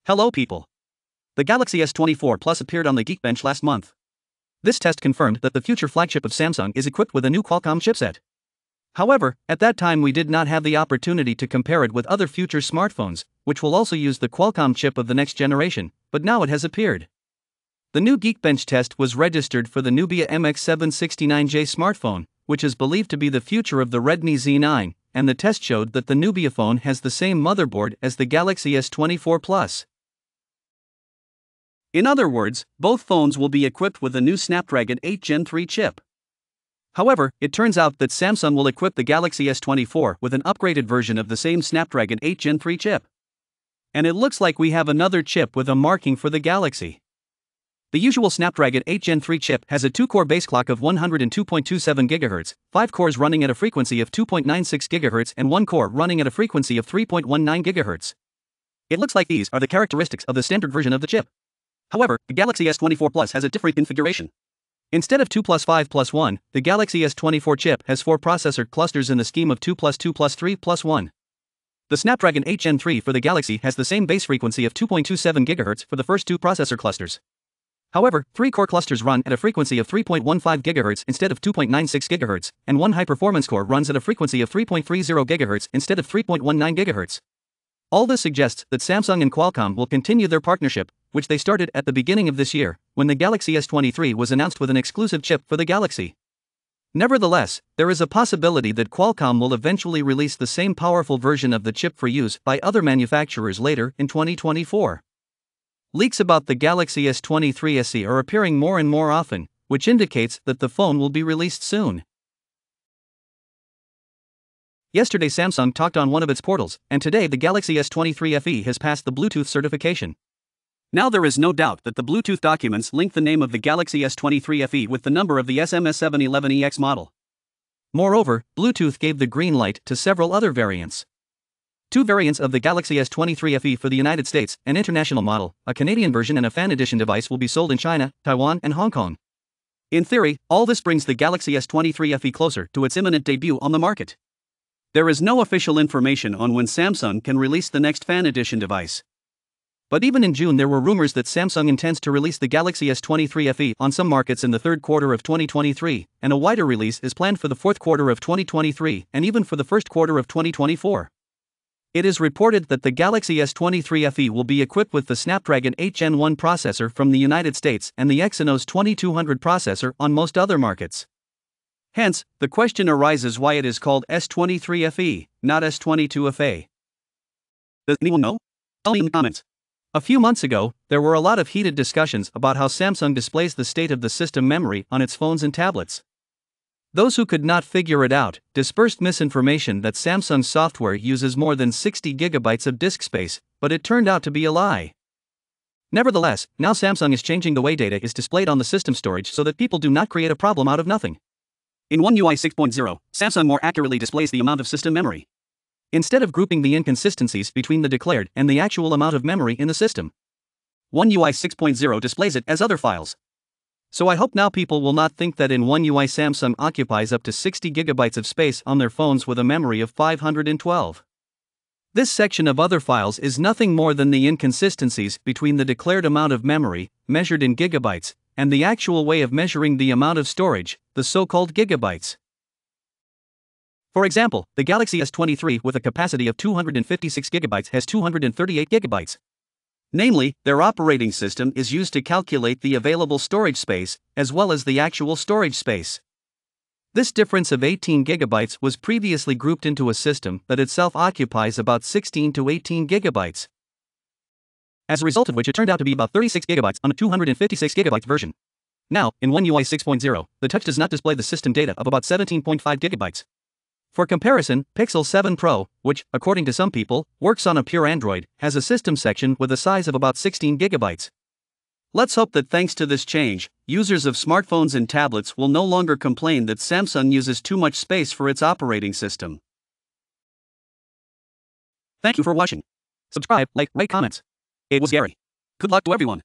Hello people. The Galaxy S24 Plus appeared on the Geekbench last month. This test confirmed that the future flagship of Samsung is equipped with a new Qualcomm chipset. However, at that time we did not have the opportunity to compare it with other future smartphones, which will also use the Qualcomm chip of the next generation, but now it has appeared. The new Geekbench test was registered for the Nubia MX769J smartphone, which is believed to be the future of the Redmi Z9, and the test showed that the Nubia phone has the same motherboard as the Galaxy S24 Plus. In other words, both phones will be equipped with the new Snapdragon 8 Gen 3 chip. However, it turns out that Samsung will equip the Galaxy S24 with an upgraded version of the same Snapdragon 8 Gen 3 chip. And it looks like we have another chip with a marking for the Galaxy. The usual Snapdragon 8 Gen 3 chip has a 2-core base clock of 102.27 GHz, 5 cores running at a frequency of 2.96 GHz and 1 core running at a frequency of 3.19 GHz. It looks like these are the characteristics of the standard version of the chip. However, the Galaxy S24 Plus has a different configuration. Instead of 2 plus 5 plus 1, the Galaxy S24 chip has 4 processor clusters in the scheme of 2 plus 2 plus 3 plus 1. The Snapdragon 8 Gen 3 for the Galaxy has the same base frequency of 2.27 GHz for the first 2 processor clusters. However, 3 core clusters run at a frequency of 3.15 GHz instead of 2.96 GHz, and 1 high-performance core runs at a frequency of 3.30 GHz instead of 3.19 GHz. All this suggests that Samsung and Qualcomm will continue their partnership, which they started at the beginning of this year, when the Galaxy S23 was announced with an exclusive chip for the Galaxy. Nevertheless, there is a possibility that Qualcomm will eventually release the same powerful version of the chip for use by other manufacturers later in 2024. Leaks about the Galaxy S23 SE are appearing more and more often, which indicates that the phone will be released soon. Yesterday Samsung talked on one of its portals, and today the Galaxy S23 FE has passed the Bluetooth certification. Now there is no doubt that the Bluetooth documents link the name of the Galaxy S23 FE with the number of the SMS711EX model. Moreover, Bluetooth gave the green light to several other variants. 2 variants of the Galaxy S23 FE for the United States, an international model, a Canadian version and a fan edition device will be sold in China, Taiwan and Hong Kong. In theory, all this brings the Galaxy S23 FE closer to its imminent debut on the market. There is no official information on when Samsung can release the next fan edition device. But even in June there were rumors that Samsung intends to release the Galaxy S23 FE on some markets in the third quarter of 2023, and a wider release is planned for the fourth quarter of 2023 and even for the first quarter of 2024. It is reported that the Galaxy S23 FE will be equipped with the Snapdragon 8 Gen 1 processor from the United States and the Exynos 2200 processor on most other markets. Hence, the question arises why it is called S23 FE, not S22 FE. Does anyone know? Tell me in the comments. A few months ago, there were a lot of heated discussions about how Samsung displays the state of the system memory on its phones and tablets. Those who could not figure it out dispersed misinformation that Samsung's software uses more than 60 gigabytes of disk space, but it turned out to be a lie. Nevertheless, now Samsung is changing the way data is displayed on the system storage so that people do not create a problem out of nothing. In One UI 6.0, Samsung more accurately displays the amount of system memory. Instead of grouping the inconsistencies between the declared and the actual amount of memory in the system, One UI 6.0 displays it as other files. So I hope now people will not think that in One UI Samsung occupies up to 60 gigabytes of space on their phones with a memory of 512. This section of other files is nothing more than the inconsistencies between the declared amount of memory, measured in gigabytes, and the actual way of measuring the amount of storage, the so-called gigabytes. For example, the Galaxy S23 with a capacity of 256 gigabytes has 238 gigabytes. Namely, their operating system is used to calculate the available storage space, as well as the actual storage space. This difference of 18 gigabytes was previously grouped into a system that itself occupies about 16 to 18 gigabytes. As a result of which it turned out to be about 36 gigabytes on a 256 gigabyte version. Now, in One UI 6.0, the touch does not display the system data of about 17.5 gigabytes. For comparison, Pixel 7 Pro, which, according to some people, works on a pure Android, has a system section with a size of about 16 gigabytes. Let's hope that thanks to this change, users of smartphones and tablets will no longer complain that Samsung uses too much space for its operating system. Thank you for watching. Subscribe, like, rate, comments. It was Gary. Good luck to everyone.